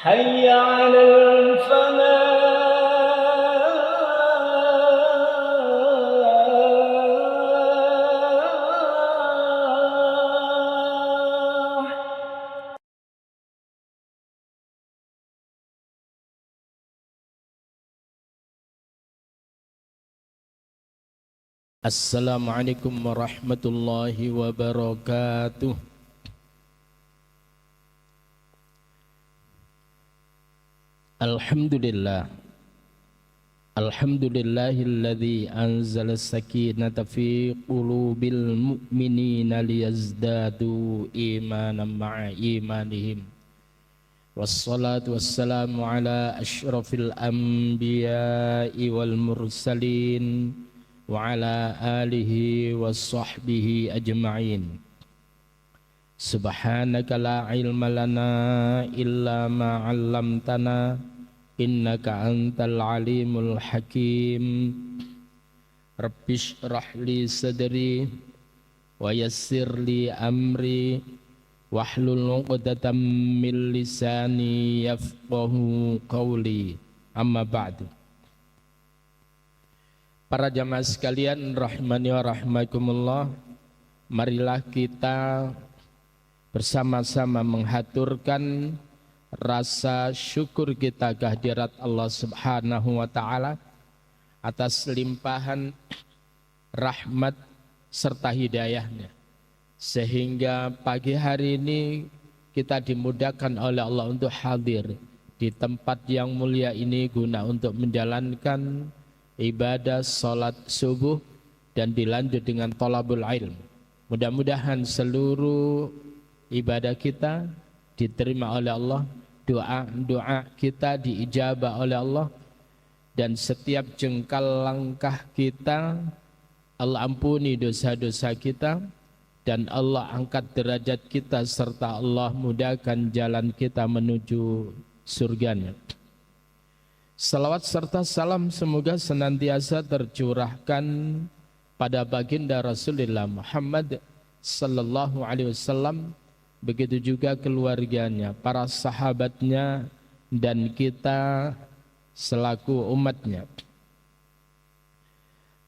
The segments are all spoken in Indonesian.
حي على الفلاح. Assalamualaikum warahmatullahi wabarakatuh. Alhamdulillah. Alhamdulillahilladzi anzala sakinata fi qulubil mu'minina liyazdadu imanan ma'a imanihim. Wassalatu wassalamu ala asyrafil anbiya'i wal mursalin wa ala alihi wa sahbihi ajma'in. Subhanaka la ilma lana illa ma 'allamtana innaka antal alimul hakim. Rabbish shrah li sadri wa yassir li amri wahlul 'uqdatam min lisani yafqahu qawli. Amma ba'du. Para jamaah sekalian rahmani wa rahmakumullah, marilah kita bersama-sama menghaturkan rasa syukur kita kehadirat Allah Subhanahu wa taala atas limpahan rahmat serta hidayahnya, sehingga pagi hari ini kita dimudahkan oleh Allah untuk hadir di tempat yang mulia ini guna untuk menjalankan ibadah salat subuh dan dilanjut dengan thalabul ilm. Mudah-mudahan seluruh ibadah kita diterima oleh Allah, doa-doa kita diijabah oleh Allah, dan setiap jengkal langkah kita Allah ampuni dosa-dosa kita, dan Allah angkat derajat kita, serta Allah mudahkan jalan kita menuju surganya. Salawat serta salam semoga senantiasa tercurahkan pada baginda Rasulullah Muhammad sallallahu alaihi wasallam, begitu juga keluarganya, para sahabatnya, dan kita selaku umatnya.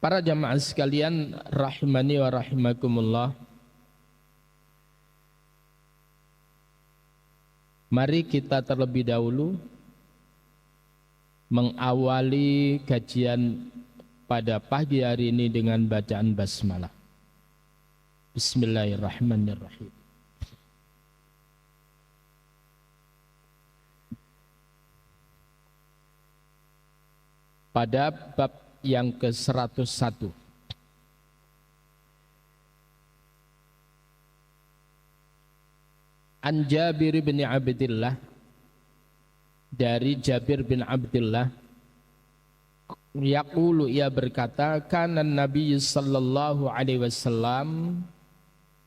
Para jamaah sekalian rahimani wa rahimakumullah, mari kita terlebih dahulu mengawali kajian pada pagi hari ini dengan bacaan basmalah. Bismillahirrahmanirrahim. Pada bab yang ke-101, An Jabir bin Abdillah, dari Jabir bin Abdullah, yaqulu, ia berkata, kana Nabi sallallahu alaihi wasallam,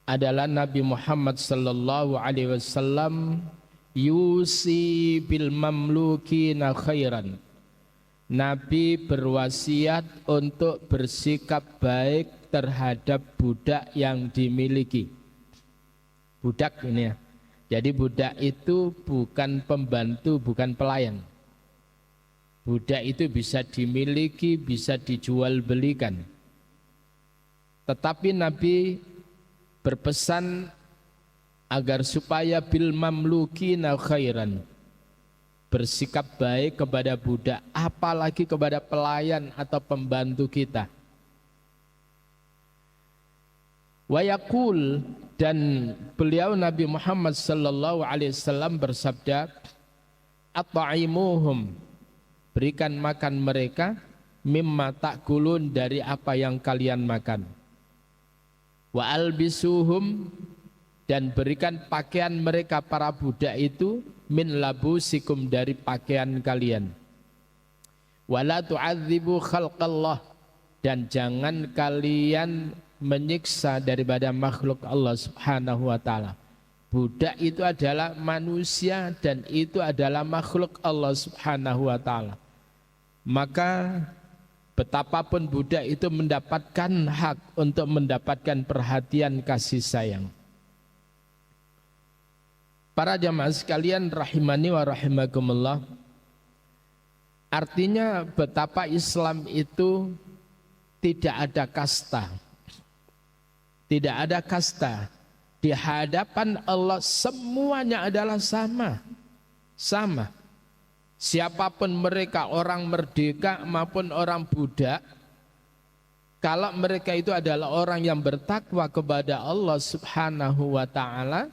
adalah Nabi Muhammad sallallahu alaihi wasallam, yusi bil mamlukina khairan. Nabi berwasiat untuk bersikap baik terhadap budak yang dimiliki. Budak ini ya. Jadi budak itu bukan pembantu, bukan pelayan. Budak itu bisa dimiliki, bisa dijual belikan. Tetapi Nabi berpesan agar supaya bil mamlukina khairan, bersikap baik kepada budak, apalagi kepada pelayan atau pembantu kita. Wa yaqul, dan beliau Nabi Muhammad sallallahu alaihi wasallam bersabda, at'imuhum, berikan makan mereka, mimma ta'kulun, dari apa yang kalian makan. Wa albisuhum, dan berikan pakaian mereka para budak itu, min labusikum, dari pakaian kalian. Wa la tu'adzibu khalqallah, dan jangan kalian menyiksa daripada makhluk Allah Subhanahu wa taala. Budak itu adalah manusia dan itu adalah makhluk Allah Subhanahu wa taala. Maka betapapun budak itu mendapatkan hak untuk mendapatkan perhatian kasih sayang. Para jamaah sekalian rahimani wa rahimakumullah, artinya betapa Islam itu tidak ada kasta. Tidak ada kasta. Di hadapan Allah semuanya adalah sama. Sama. Siapapun mereka, orang merdeka maupun orang budak, kalau mereka itu adalah orang yang bertakwa kepada Allah Subhanahu wa ta'ala,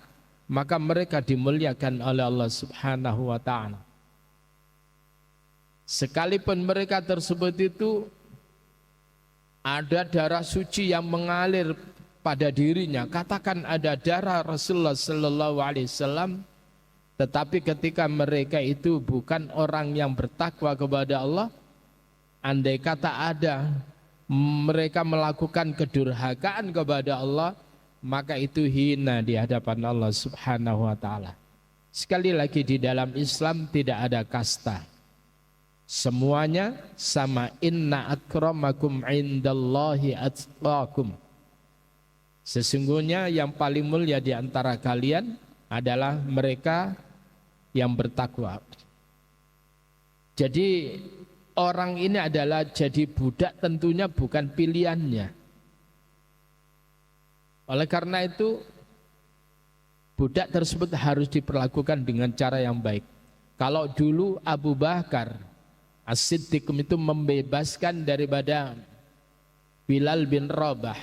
maka mereka dimuliakan oleh Allah Subhanahu wa ta'ala. Sekalipun mereka tersebut itu ada darah suci yang mengalir pada dirinya, katakan ada darah Rasulullah sallallahu alaihi wasallam, tetapi ketika mereka itu bukan orang yang bertakwa kepada Allah, andai kata ada mereka melakukan kedurhakaan kepada Allah, maka itu hina di hadapan Allah Subhanahu wa ta'ala. Sekali lagi, di dalam Islam tidak ada kasta. Semuanya sama. Inna akramakum indallahi atqakum. Sesungguhnya yang paling mulia di antara kalian adalah mereka yang bertakwa. Jadi orang ini adalah jadi budak tentunya bukan pilihannya. Oleh karena itu budak tersebut harus diperlakukan dengan cara yang baik. Kalau dulu Abu Bakar As-Siddiq itu membebaskan daripada Bilal bin Rabah,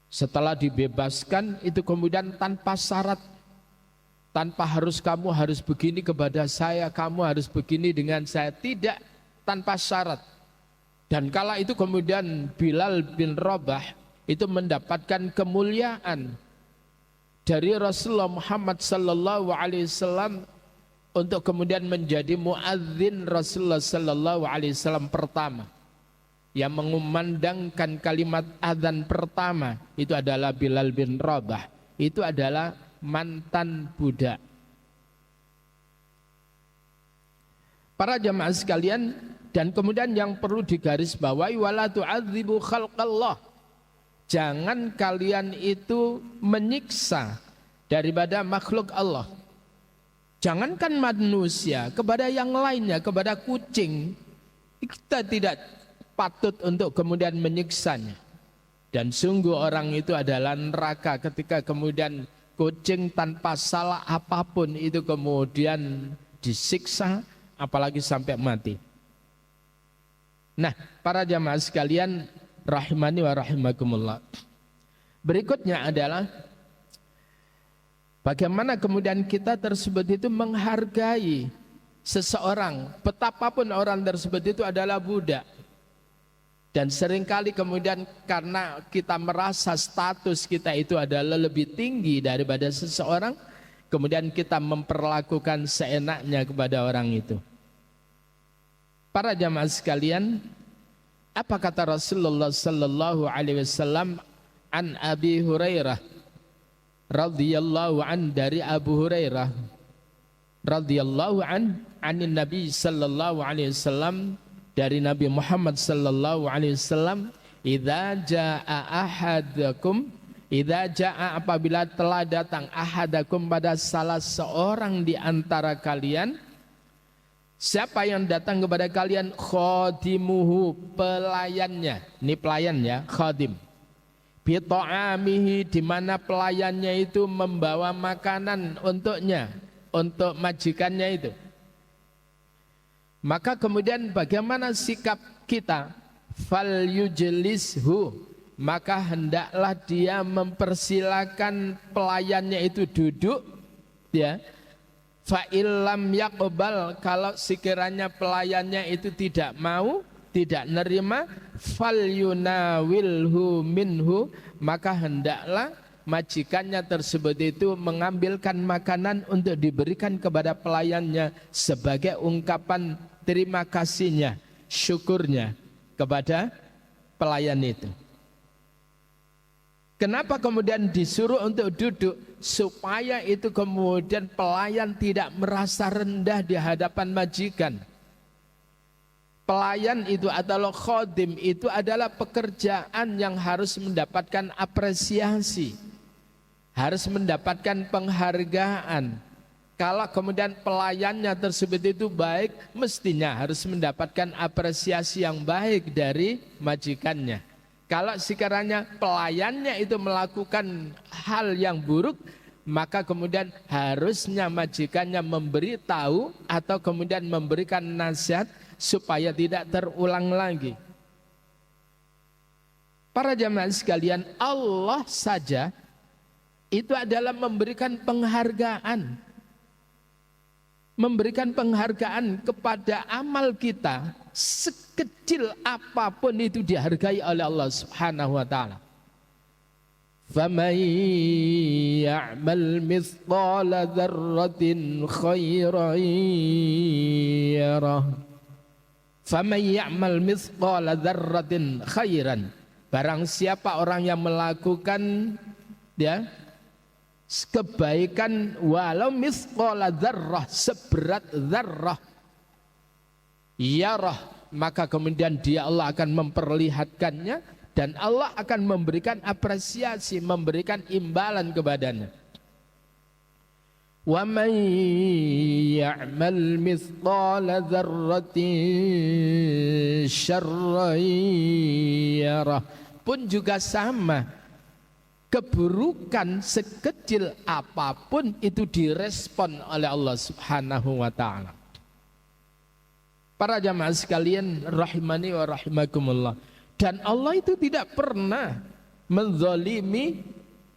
setelah dibebaskan itu kemudian tanpa syarat, tanpa kamu harus begini kepada saya, kamu harus begini dengan saya, tidak, tanpa syarat. Dan kala itu kemudian Bilal bin Rabah itu mendapatkan kemuliaan dari Rasulullah Muhammad sallallahu alaihi wasallam untuk kemudian menjadi muadzin Rasulullah sallallahu alaihi wasallam pertama. Yang mengumandangkan kalimat azan pertama itu adalah Bilal bin Rabah. Itu adalah mantan budak. Para jamaah sekalian, dan kemudian yang perlu digarisbawahi, wala tu'adzibu khalqallah. Jangan kalian itu menyiksa daripada makhluk Allah. Jangankan manusia, kepada yang lainnya, kepada kucing, kita tidak patut untuk kemudian menyiksanya. Dan sungguh orang itu adalah neraka ketika kemudian kucing tanpa salah apapun itu kemudian disiksa, apalagi sampai mati. Nah, para jamaah sekalian rahimani wa rahimakumullah, berikutnya adalah bagaimana kemudian kita tersebut itu menghargai seseorang, betapapun orang tersebut itu adalah budak. Dan seringkali kemudian karena kita merasa status kita itu adalah lebih tinggi daripada seseorang, kemudian kita memperlakukan seenaknya kepada orang itu. Para jamaah sekalian, apa kata Rasulullah sallallahu alaihi wasallam an Abi Hurairah radhiyallahu an, dari Abu Hurairah radhiyallahu an, anin Nabi sallallahu alaihi wasallam, dari Nabi Muhammad sallallahu alaihi wasallam, idza jaa apabila telah datang ahadakum pada salah seorang di antara kalian, siapa yang datang kepada kalian, khadimuhu, pelayannya, ini pelayan ya, khadim, bi ta'amihi, di mana pelayannya itu membawa makanan untuknya, untuk majikannya itu. Maka kemudian bagaimana sikap kita? Fal yujlishu, maka hendaklah dia mempersilakan pelayannya itu duduk, ya. Fa illam yaqbal, kalau sekiranya pelayannya itu tidak mau, tidak nerima, fal yunawilhu minhu, maka hendaklah majikannya tersebut itu mengambilkan makanan untuk diberikan kepada pelayannya sebagai ungkapan terima kasihnya, syukurnya kepada pelayan itu. Kenapa kemudian disuruh untuk duduk? Supaya itu kemudian pelayan tidak merasa rendah di hadapan majikan. Pelayan itu adalah khadim, itu adalah pekerjaan yang harus mendapatkan apresiasi. harus mendapatkan penghargaan. Kalau kemudian pelayannya tersebut itu baik, mestinya harus mendapatkan apresiasi yang baik dari majikannya. Kalau sekiranya pelayannya itu melakukan hal yang buruk, maka kemudian harusnya majikannya memberitahu atau kemudian memberikan nasihat supaya tidak terulang lagi. Para jamaah sekalian, Allah saja itu adalah memberikan penghargaan. Memberikan penghargaan kepada amal kita, sekecil apapun itu dihargai oleh Allah Subhanahu wa taala. فَمَنْ يَعْمَلْ مِثْقَالَ ذَرَّةٍ خَيْرًا يَرَهُ فَمَنْ يَعْمَلْ مِثْقَالَ ذَرَّةٍ خَيْرًا. Barang siapa orang yang melakukan kebaikan walau mithqala dzarrah, seberat dzarrah, yarah, maka kemudian dia Allah akan memperlihatkannya dan Allah akan memberikan apresiasi, memberikan imbalan kepadanya. Wa man ya'mal mithqala dzarratin syarran yarah, pun juga sama. Keburukan sekecil apapun itu direspon oleh Allah Subhanahu wa taala. Para jamaah sekalian rahimani wa rahimakumullah. Dan Allah itu tidak pernah menzalimi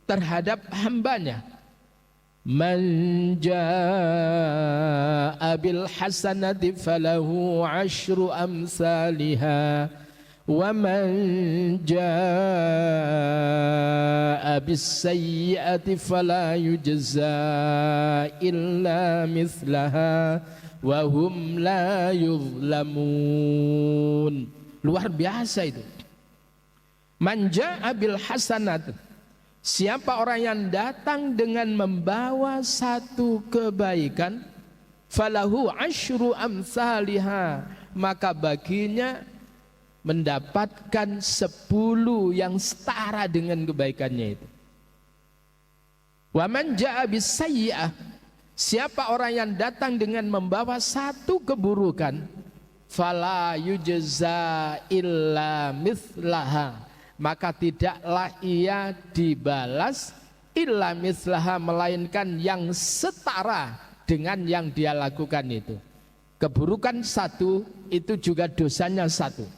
terhadap hambanya. Man jaa'a bil hasanati falahu 'asyru amsalihha. وَمَنْ جَاءَ بِالسَّيِّئَةِ فَلَا يُجْزَى إِلَّا مِثْلَهَا وَهُمْ لَا يُظْلَمُونَ. Luar biasa itu. Man jaa'a bil hasanat, siapa orang yang datang dengan membawa satu kebaikan, falahu asyru amsalihha, maka baginya mendapatkan 10 yang setara dengan kebaikannya itu. Wa man jaa'a bis-sayyi'ah, siapa orang yang datang dengan membawa satu keburukan, fala yujza illa mithlaha, maka tidaklah ia dibalas illa mithlaha, melainkan yang setara dengan yang dia lakukan itu. Keburukan satu, itu juga dosanya satu.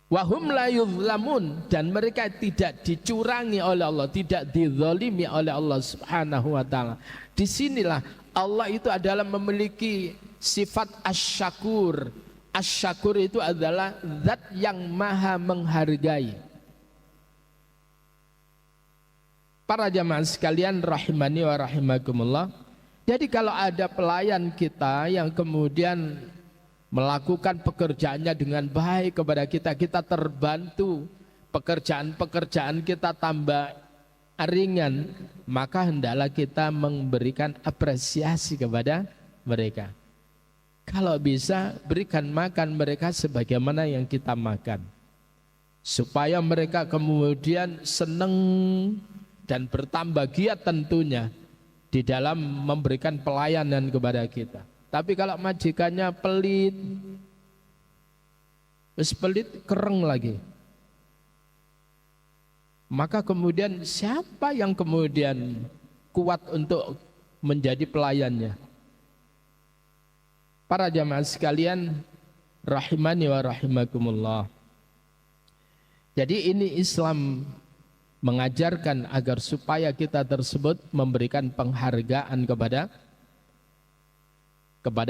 Wahum la yuzlamun, dan mereka tidak dicurangi oleh Allah, tidak dizalimi oleh Allah Subhanahu wa taala. Disinilah Allah itu adalah memiliki sifat asy-syakur. Asy-syakur itu adalah zat yang maha menghargai. Para jamaah sekalian rahimani wa rahimakumullah. Jadi kalau ada pelayan kita yang kemudian melakukan pekerjaannya dengan baik kepada kita, kita terbantu, pekerjaan-pekerjaan kita tambah ringan, maka hendaklah kita memberikan apresiasi kepada mereka. Kalau bisa, berikan makan mereka sebagaimana yang kita makan, supaya mereka kemudian senang dan bertambah giat tentunya di dalam memberikan pelayanan kepada kita. Tapi kalau majikannya pelit, kereng lagi, maka kemudian siapa yang kemudian kuat untuk menjadi pelayannya? Para jamaah sekalian rahimani wa rahimakumullah. Jadi ini Islam mengajarkan agar supaya kita tersebut memberikan penghargaan kepada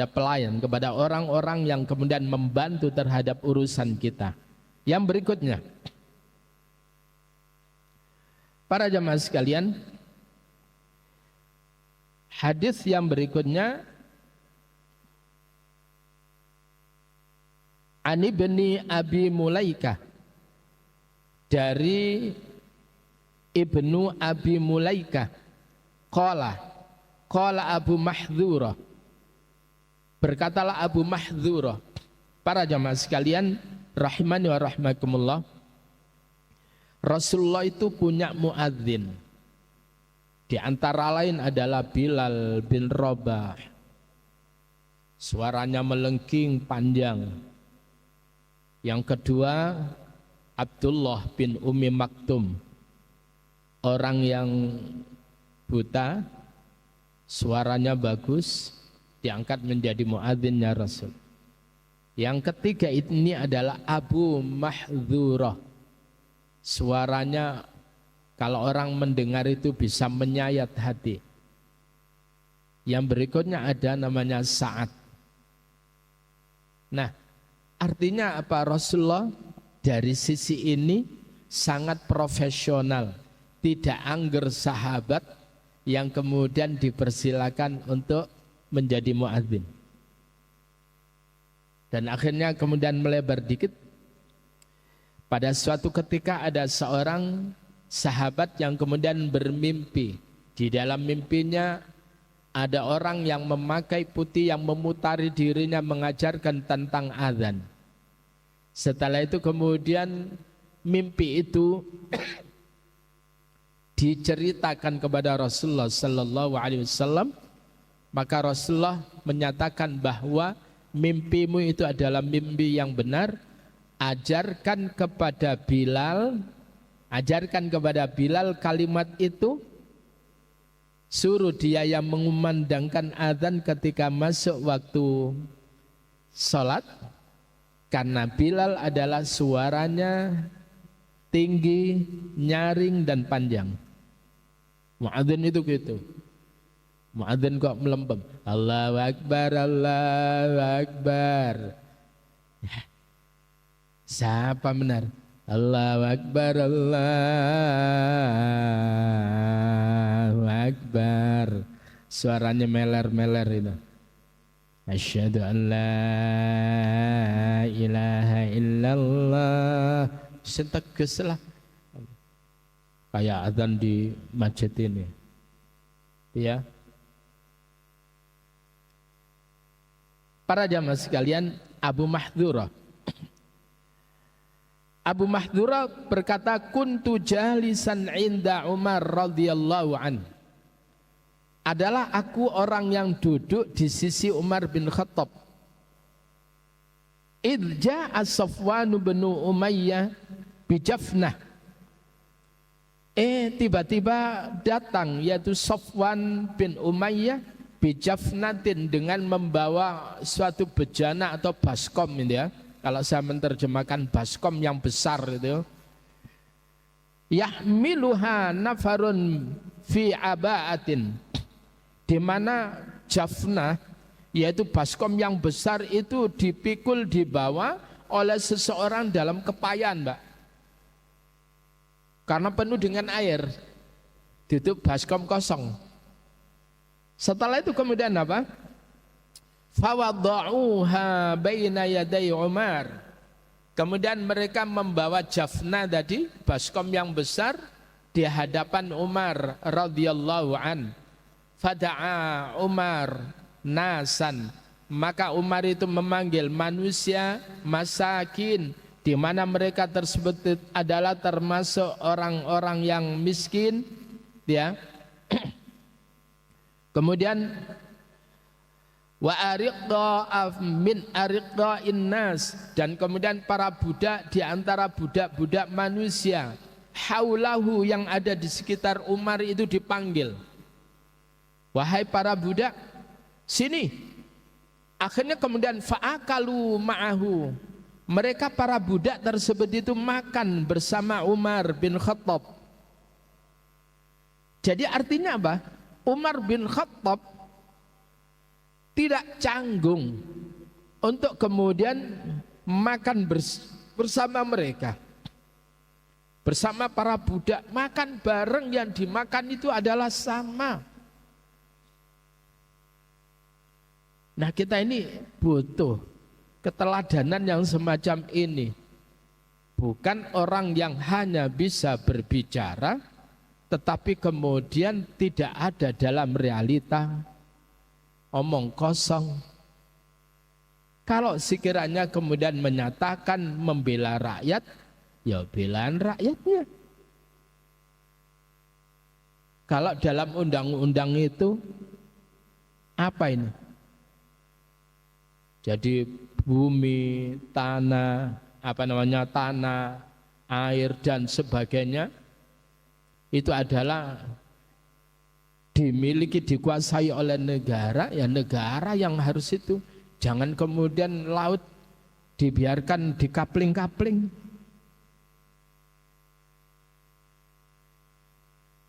pelayan, kepada orang-orang yang kemudian membantu terhadap urusan kita. Yang berikutnya, para jamaah sekalian, hadis yang berikutnya, An ibni Abi Mulaikah, dari Ibnu Abi Mulaikah, qala Abu Mahdhurah, berkatalah Abu Mahdhurah. Para jamaah sekalian rahimani wa rahimakumullah, Rasulullah itu punya muadzin. Di antara lain adalah Bilal bin Rabah. Suaranya melengking panjang. Yang kedua Abdullah bin Ummi Maktum, orang yang buta, suaranya bagus, diangkat menjadi muadzinnya Rasul. Yang ketiga ini adalah Abu Mahdzurah, suaranya kalau orang mendengar itu bisa menyayat hati. Yang berikutnya ada namanya Sa'ad. Nah, artinya apa? Rasulullah dari sisi ini sangat profesional, tidak angger sahabat yang kemudian dipersilakan untuk menjadi muadzin. Dan akhirnya kemudian melebar dikit. Pada suatu ketika ada seorang sahabat yang kemudian bermimpi. Di dalam mimpinya ada orang yang memakai putih yang memutari dirinya mengajarkan tentang azan. Setelah itu kemudian mimpi itu diceritakan kepada Rasulullah sallallahu alaihi wasallam, maka Rasulullah menyatakan bahwa mimpimu itu adalah mimpi yang benar. Ajarkan kepada Bilal kalimat itu, suruh dia yang mengumandangkan azan ketika masuk waktu sholat, karena Bilal adalah suaranya tinggi, nyaring dan panjang. Muadzin itu gitu. Muadzin kok melempem, Allahu Akbar, Allahu Akbar. Siapa benar? Allahu Akbar, Allahu Akbar. Suaranya meler-meler itu. Asyhadu an la ilaha illallah. Seteges lah. Kayak azan di masjid ini. Ya. Para jamaah sekalian, Abu Mahdzurah berkata, kuntu jalisan inda Umar radhiyallahu an. Adalah aku orang yang duduk di sisi Umar bin Khattab. Idh ja'a Safwan bin Umayyah bijafnah. Tiba-tiba datang yaitu Safwan bin Umayyah bijafnatin, dengan membawa suatu bejana atau baskom ini ya. Kalau saya menerjemahkan baskom yang besar itu, yahmiluha nafarun fi aba'atin, di mana jafnah yaitu baskom yang besar itu dipikul, dibawa oleh seseorang dalam kepayan, Mbak, karena penuh dengan air. Itu baskom kosong. Setelah itu kemudian apa? Fawada'uha baina yaday Umar. Kemudian mereka membawa jafna tadi, baskom yang besar, di hadapan Umar radhiyallahu an. Fada'a Umar nasan. Maka Umar itu memanggil manusia masakin, di mana mereka tersebut adalah termasuk orang-orang yang miskin, ya. Kemudian wa ariqa min ariqa innas, dan kemudian para budak di antara budak-budak manusia haulahu yang ada di sekitar Umar itu dipanggil, wahai para budak, sini. Akhirnya kemudian fa'akalu ma'ahu, mereka para budak tersebut itu makan bersama Umar bin Khattab. Jadi artinya apa? Umar bin Khattab tidak canggung untuk kemudian makan bersama mereka, bersama para budak, makan bareng, yang dimakan itu adalah sama. Nah, kita ini butuh keteladanan yang semacam ini, bukan orang yang hanya bisa berbicara tetapi kemudian tidak ada dalam realita, omong kosong. Kalau sekiranya kemudian menyatakan membela rakyat, ya belaan rakyatnya. Kalau dalam undang-undang itu apa ini? Jadi bumi, tanah, tanah, air dan sebagainya itu adalah dimiliki, dikuasai oleh negara, ya negara yang harus itu. Jangan kemudian laut dibiarkan dikapling-kapling.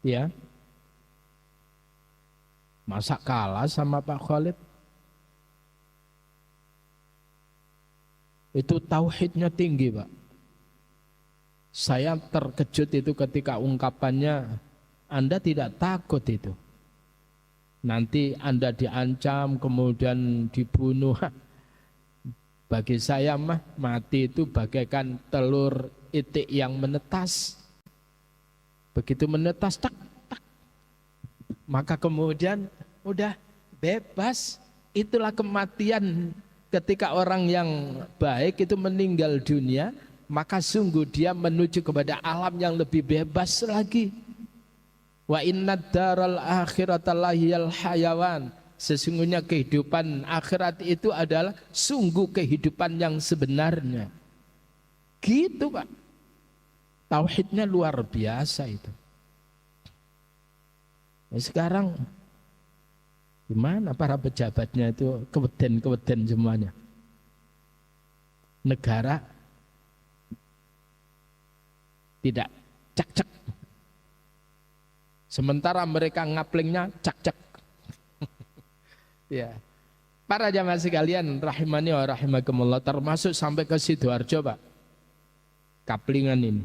Ya. Masa kalah sama Pak Khalid? Itu tauhidnya tinggi, Pak. Saya terkejut itu ketika ungkapannya, Anda tidak takut itu. Nanti Anda diancam, kemudian dibunuh. Bagi saya mah mati itu bagaikan telur itik yang menetas. Begitu menetas, tak, tak. Maka kemudian udah bebas. Itulah kematian ketika orang yang baik itu meninggal dunia, maka sungguh dia menuju kepada alam yang lebih bebas lagi. Wa innad daral akhirata lahiyal hayawan. Sesungguhnya kehidupan akhirat itu adalah sungguh kehidupan yang sebenarnya. Gitu, Pak. Tauhidnya luar biasa itu. Nah, sekarang gimana para pejabatnya itu keweden-keweden semuanya. Negara tidak cak-cak. Sementara mereka ngaplingnya cak-cak. Ya. Para jamaah sekalian rahimani wa rahimakumullah, termasuk sampai ke Sidoarjo, Pak. Kaplingan ini.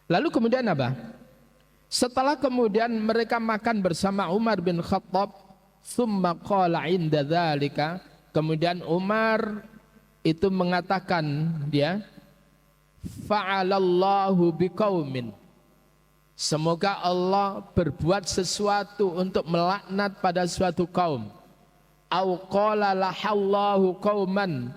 Lalu kemudian apa? Setelah kemudian mereka makan bersama Umar bin Khattab, summa qala inda dzalika, kemudian Umar itu mengatakan, dia fa'alallahu biqaumin, semoga Allah berbuat sesuatu untuk melaknat pada suatu kaum. Au qala lahallahu qauman,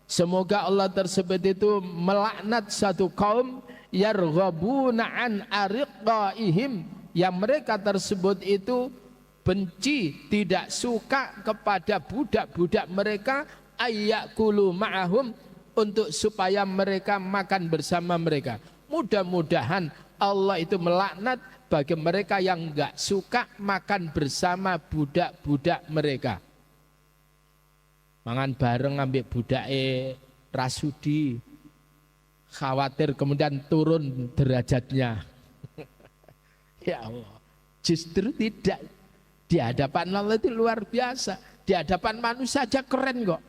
semoga Allah tersebut itu melaknat satu kaum yarghabuna an ariqaihim, yang mereka tersebut itu benci, tidak suka kepada budak-budak mereka, ayyakulu ma'ahum, untuk supaya mereka makan bersama mereka. Mudah-mudahan Allah itu melaknat bagi mereka yang enggak suka makan bersama budak-budak mereka. Mangan bareng ambek budake Rasudi, khawatir kemudian turun derajatnya. Ya Allah, justru tidak. Di hadapan Allah itu luar biasa. Di hadapan manusia saja keren kok.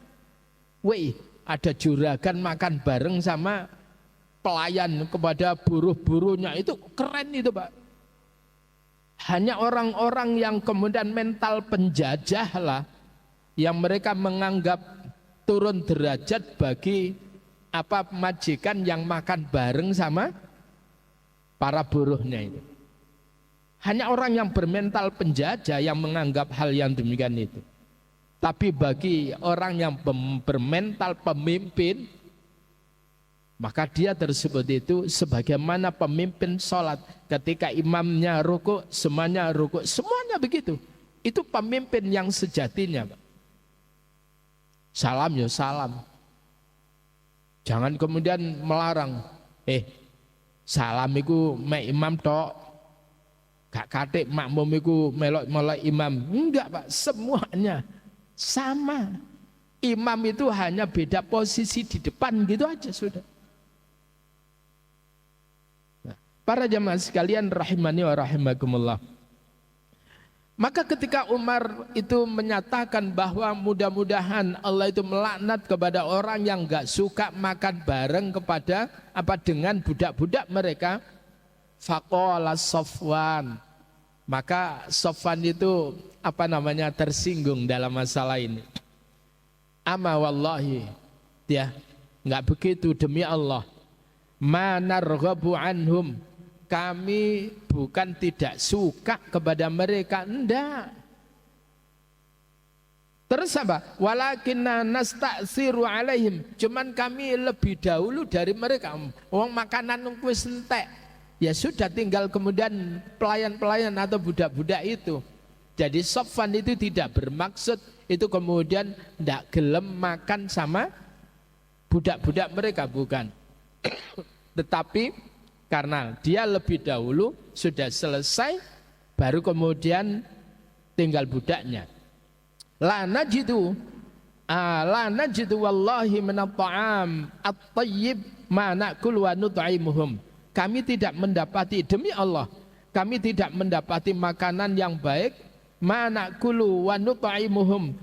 Wih, ada juragan makan bareng sama pelayan kepada buruh-buruhnya, itu keren itu, Pak. Hanya orang-orang yang kemudian mental penjajah lah yang mereka menganggap turun derajat bagi majikan yang makan bareng sama para buruhnya itu. Hanya orang yang bermental penjajah yang menganggap hal yang demikian itu. Tapi bagi orang yang bermental pemimpin, maka dia tersebut itu sebagaimana pemimpin sholat, ketika imamnya rukuk, semuanya rukuk, semuanya begitu. Itu pemimpin yang sejatinya, Pak. Salam ya salam. Jangan kemudian melarang, salam iku mek imam tok, gak katik makmum iku melok imam. Enggak, Pak, semuanya sama. Imam itu hanya beda posisi di depan, gitu aja sudah. Nah, para jamaah sekalian rahimani wa rahimakumullah. Maka ketika Umar itu menyatakan bahwa mudah-mudahan Allah itu melaknat kepada orang yang enggak suka makan bareng kepada dengan budak-budak mereka, faqala Safwan, maka Safwan itu tersinggung dalam masalah ini. Ama wallahi, ya, enggak begitu, demi Allah. Ma narghabu anhum, kami bukan tidak suka kepada mereka, enggak. Terus apa? Walakinna nasta'siru alaihim, cuman kami lebih dahulu dari mereka. Wong makanan wis entek, Ya sudah, tinggal kemudian pelayan-pelayan atau budak-budak itu. Jadi Safwan itu tidak bermaksud itu kemudian tidak gelem makan sama budak-budak mereka, bukan. Tetapi karena dia lebih dahulu sudah selesai, baru kemudian tinggal budaknya. La najidu wallahi minat ta'am at-tayyib ma na'kul wa nut'imuhum. Kami tidak mendapati, demi Allah, kami tidak mendapati makanan yang baik, ma na'kulu wa nut'imuhum,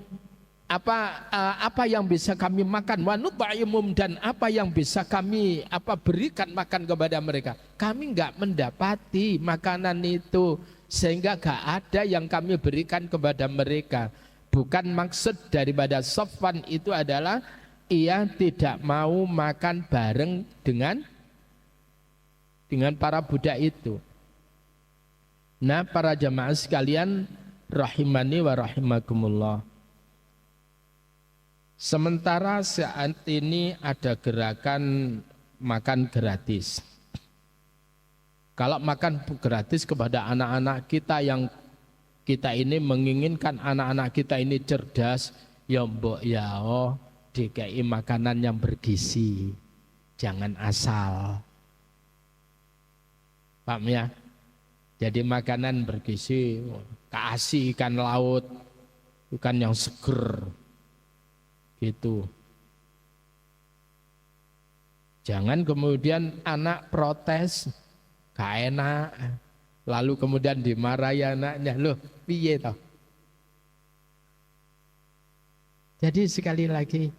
apa yang bisa kami makan, wa nut'imum, dan apa yang bisa kami berikan makan kepada mereka. Kami enggak mendapati makanan itu, sehingga enggak ada yang kami berikan kepada mereka. Bukan maksud daripada Safwan itu adalah ia tidak mau makan bareng dengan para budak itu. Nah, para jamaah sekalian rahimani wa rahimakumullah. Sementara saat ini ada gerakan makan gratis. Kalau makan gratis kepada anak-anak kita yang kita ini menginginkan anak-anak kita ini cerdas, ya mbok ya DKI makanan yang bergizi. Jangan asal. Paham ya? Jadi makanan bergizi, kasih ikan laut, ikan yang seger, gitu. Jangan kemudian anak protes, gak enak, lalu kemudian dimarahi anaknya, loh piye toh? Jadi sekali lagi,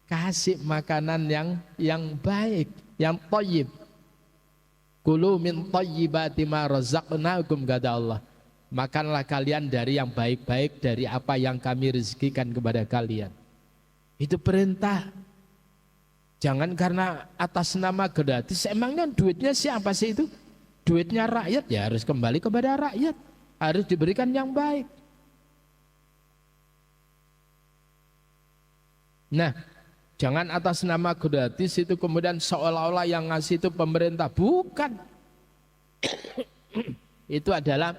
kasih makanan yang baik, yang thayyib. Kulu min thayyibati ma razaqnakum, kata Allah. Makanlah kalian dari yang baik-baik dari apa yang kami rezekikan kepada kalian. Itu perintah. Jangan karena atas nama gratis. Emangnya duitnya siapa sih itu? Duitnya rakyat, ya harus kembali kepada rakyat. Harus diberikan yang baik. Nah, jangan atas nama gratis itu kemudian seolah-olah yang ngasih itu pemerintah. Bukan. Itu adalah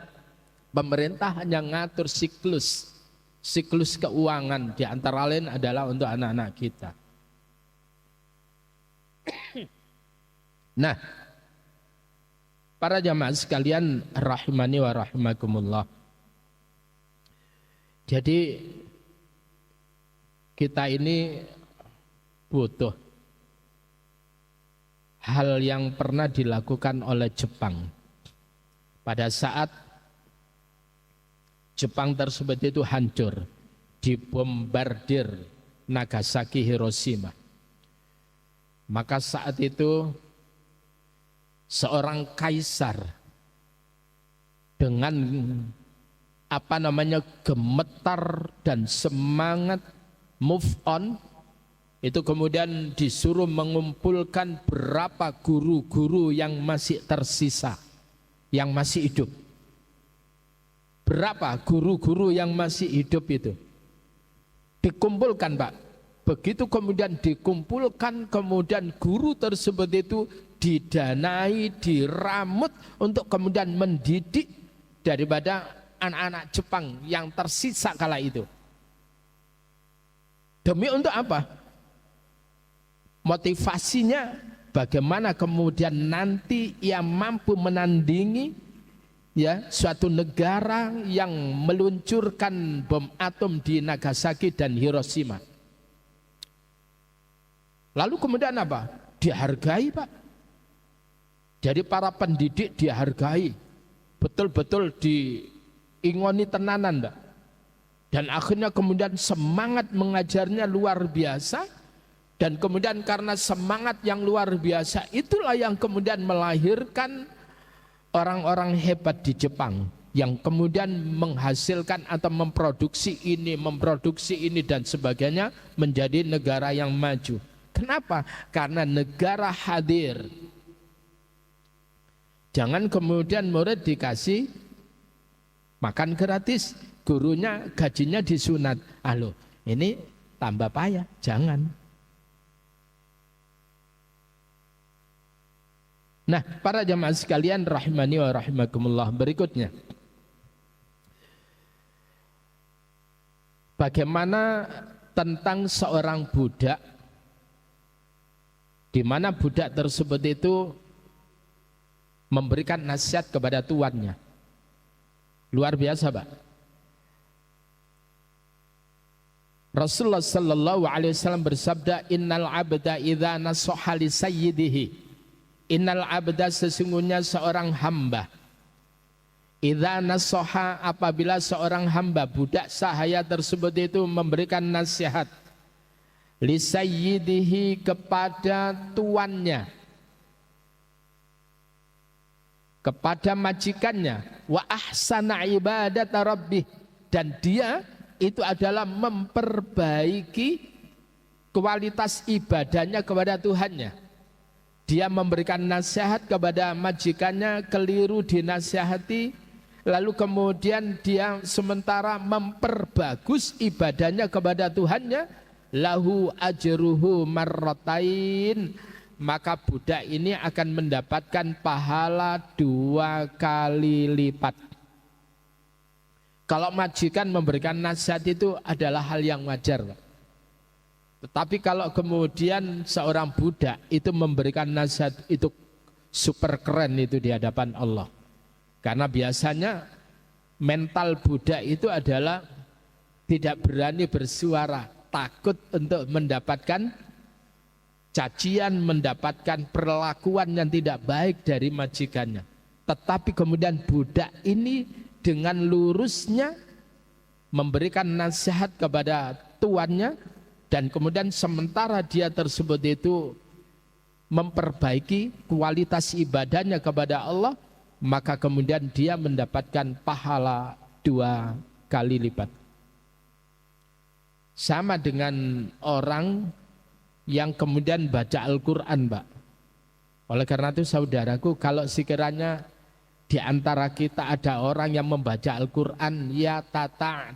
pemerintah yang ngatur siklus keuangan, di antara lain adalah untuk anak-anak kita. Nah, para jamaah sekalian rahimani wa rahimakumullah. Jadi kita ini butuh hal yang pernah dilakukan oleh Jepang. Pada saat Jepang tersebut itu hancur, dibombardir Nagasaki, Hiroshima. Maka saat itu seorang kaisar dengan gemetar dan semangat move on, itu kemudian disuruh mengumpulkan berapa guru-guru yang masih tersisa, yang masih hidup. Berapa guru-guru yang masih hidup itu dikumpulkan, Pak. Begitu kemudian dikumpulkan, kemudian guru tersebut itu didanai, diramut untuk kemudian mendidik daripada anak-anak Jepang yang tersisa kala itu. Demi untuk apa? Motivasinya bagaimana kemudian nanti ia mampu menandingi ya suatu negara yang meluncurkan bom atom di Nagasaki dan Hiroshima. Lalu kemudian apa? Dihargai, Pak. Jadi para pendidik dihargai, betul-betul diingoni tenanan, Pak. Dan akhirnya kemudian semangat mengajarnya luar biasa. Dan kemudian karena semangat yang luar biasa itulah yang kemudian melahirkan orang-orang hebat di Jepang, yang kemudian menghasilkan atau memproduksi ini dan sebagainya, menjadi negara yang maju. Kenapa? Karena negara hadir. Jangan kemudian murid dikasih makan gratis, gurunya gajinya disunat. Halo, ini tambah payah. Jangan. Nah, para jamaah sekalian rahimani wa rahimakumullah, berikutnya bagaimana tentang seorang budak di mana budak tersebut itu memberikan nasihat kepada tuannya. Luar biasa, Pak. Rasulullah sallallahu alaihi wasallam bersabda, "Innal 'abda idza nasaha li sayyidihi." Innal 'abda, sesungguhnya seorang hamba, idza nasaha, apabila seorang hamba budak sahaya tersebut itu memberikan nasihat li sayyidihi, kepada tuannya, kepada majikannya, wa ahsana ibadata rabbih, dan dia itu adalah memperbaiki kualitas ibadahnya kepada Tuhannya. Dia memberikan nasihat kepada majikannya, keliru dinasihati, lalu kemudian dia sementara memperbagus ibadahnya kepada Tuhannya, lahu ajruhu marratain, maka budak ini akan mendapatkan pahala 2 kali lipat. Kalau majikan memberikan nasihat itu adalah hal yang wajar, Pak. Tetapi kalau kemudian seorang budak itu memberikan nasihat, itu super keren itu di hadapan Allah. Karena biasanya mental budak itu adalah tidak berani bersuara, takut untuk mendapatkan cacian, mendapatkan perlakuan yang tidak baik dari majikannya. Tetapi kemudian budak ini dengan lurusnya memberikan nasihat kepada tuannya, dan kemudian sementara dia tersebut itu memperbaiki kualitas ibadahnya kepada Allah, maka kemudian dia mendapatkan pahala 2 kali lipat. Sama dengan orang yang kemudian baca Al-Quran, Pak. Oleh karena itu saudaraku, kalau sekiranya di antara kita ada orang yang membaca Al-Quran ya tata',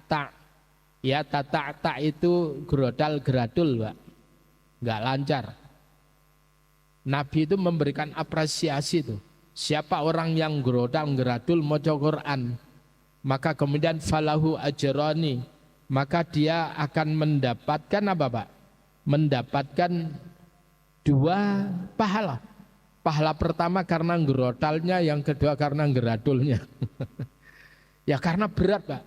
ya tata' itu grodal geradul, Pak, nggak lancar. Nabi itu memberikan apresiasi itu. Siapa orang yang grodal geradul maca Quran, maka kemudian falahu ajrani, maka dia akan mendapatkan apa, Pak? Mendapatkan 2 pahala. Pahala pertama karena grodalnya, yang kedua karena geradulnya. Ya karena berat, Pak.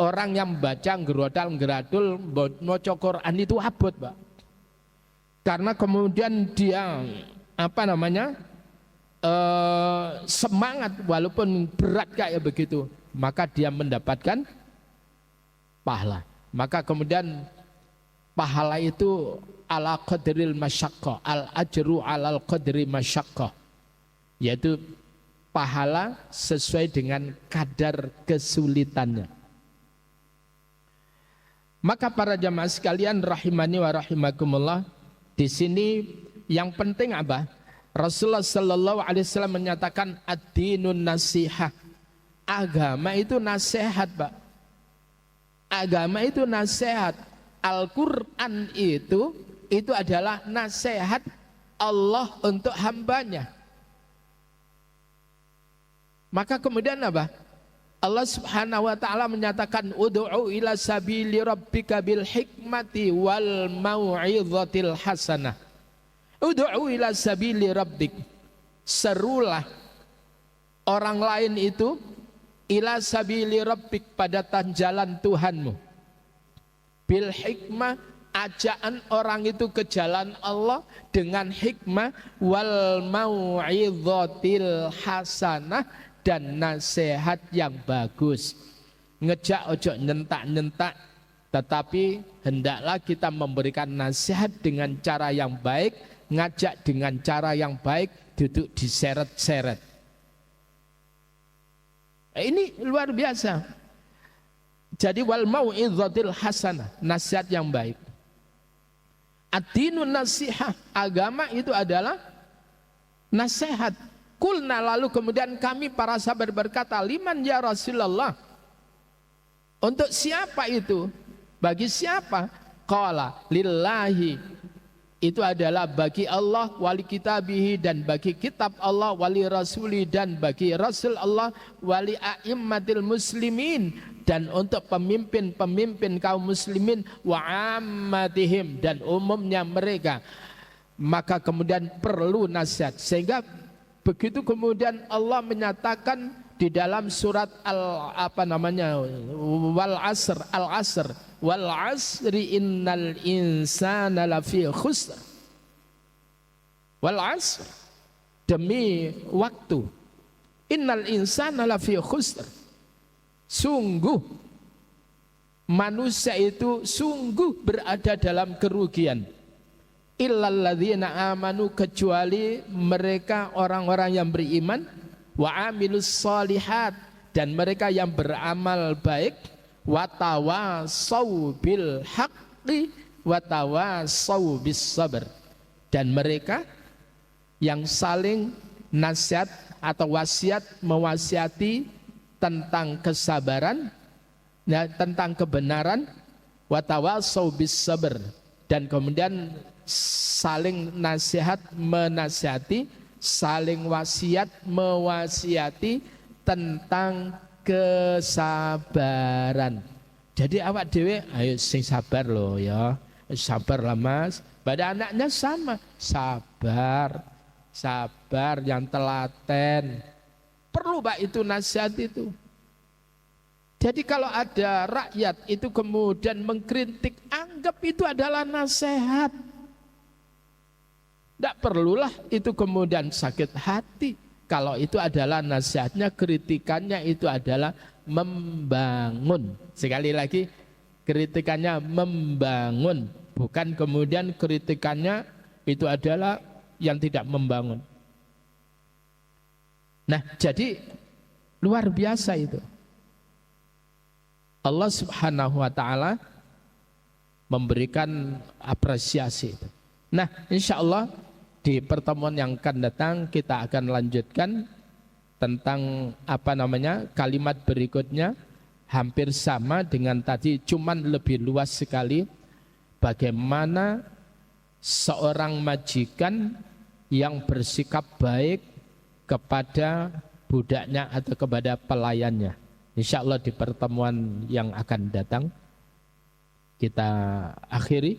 Orang yang baca gerodal-geradul maca Quran itu abot, Pak. Karena kemudian dia semangat walaupun berat kayak begitu, maka dia mendapatkan pahala. Maka kemudian pahala itu ala qadril masyaqqah, al ajru alal qadri masyaqqah, yaitu pahala sesuai dengan kadar kesulitannya. Maka para jamaah sekalian rahimani wa rahimakumullah, di sini yang penting apa? Rasulullah sallallahu alaihi wasallam menyatakan ad-dinun nasihah. Agama itu nasihat, Pak. Agama itu nasihat. Al-Qur'an itu adalah nasihat Allah untuk hambanya. Maka kemudian apa? Allah subhanahu wa ta'ala menyatakan ud'u ila sabili rabbika bil hikmati wal mau'izatil hasanah. Ud'u ila sabili rabbik, serulah orang lain itu ila sabili rabbik, pada jalan Tuhanmu, bil hikmah, ajaan orang itu ke jalan Allah dengan hikmah, wal mau'izatil hasanah, dan nasihat yang bagus. Ngejak ojo nyentak-nyentak, tetapi hendaklah kita memberikan nasihat dengan cara yang baik, ngajak dengan cara yang baik, duduk diseret-seret. Ini luar biasa. Jadi wal mau'izatil hasanah, nasihat yang baik. Ad-dinun nasihah, agama itu adalah nasihat. Kulna, lalu kemudian kami para sahabat berkata, liman ya Rasulullah, untuk siapa itu? Bagi siapa? Qala lillahi itu adalah bagi Allah wali kitabihi, dan bagi kitab Allah, wali rasuli, dan bagi rasul Allah, wali a'immatil muslimin, dan untuk pemimpin-pemimpin kaum muslimin, wa ammatihim, dan umumnya mereka. Maka kemudian perlu nasihat. Sehingga begitu kemudian Allah menyatakan di dalam surat wal asr wal asri innal insana lafi khusr. Wal asr, demi waktu, innal insana lafi khusr, sungguh manusia itu sungguh berada dalam kerugian. Illal ladzina amanu, kecuali mereka orang-orang yang beriman, wa amilus solihat, dan mereka yang beramal baik, watawasau bil haqqi watawasau bis sabr, dan mereka yang saling nasihat atau wasiat mewasiati tentang kesabaran, tentang kebenaran, watawasau bis sabr, dan kemudian saling nasihat menasihati, saling wasiat mewasiati tentang kesabaran. Jadi awak dewe ayo sing sabar loh ya, sabar lah mas. Pada anaknya sama, sabar, sabar yang telaten. Perlu pak itu nasihat itu. Jadi kalau ada rakyat itu kemudian mengkritik, anggap itu adalah nasihat. Tidak perlulah itu kemudian sakit hati. Kalau itu adalah nasihatnya, kritikannya itu adalah membangun. Sekali lagi, kritikannya membangun, bukan kemudian kritikannya itu adalah yang tidak membangun. Nah, jadi luar biasa itu. Allah Subhanahu wa ta'ala memberikan apresiasi itu. Nah, insya Allah di pertemuan yang akan datang kita akan lanjutkan tentang kalimat berikutnya, hampir sama dengan tadi, cuman lebih luas sekali. Bagaimana seorang majikan yang bersikap baik kepada budaknya atau kepada pelayannya. Insya Allah di pertemuan yang akan datang kita akhiri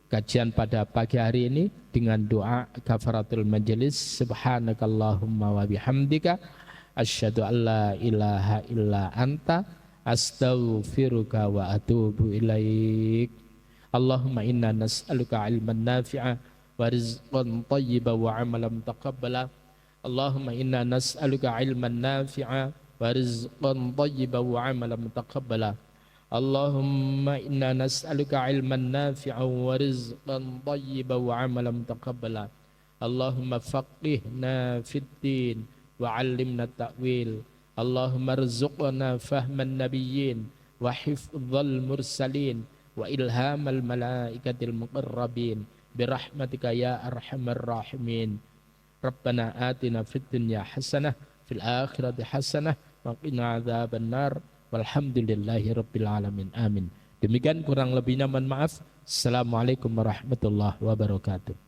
kajian pada pagi hari ini dengan doa kafaratul majelis. Subhanakallahumma wa bihamdika asyhadu an la ilaha illa anta astaghfiruka wa atubu ilaik. Allahumma inna nas'aluka ilman nafi'a wa rizqan thayyiban wa amalan taqabbala. Allahumma inna nas'aluka ilman nafi'a wa rizqan thayyiban wa amalan taqabbala. Allahumma inna nas'aluka ilman nafi'an wa rizqan thayyiban wa amalan taqabbala. Allahumma faqihna fid din wa 'allimna ta'wil. Allahumma rzuqna fahman nabiyyin wa hifdzal mursalin wa ilhamal malaikatil muqarrabin birahmatika ya arhamar rahimin. Rabbana atina fid dunya hasanah fil akhirati hasanah wa qina adzabannar. Walhamdulillahi rabbil alamin. Amin. Demikian kurang lebihnya mohon maaf. Assalamualaikum warahmatullahi wabarakatuh.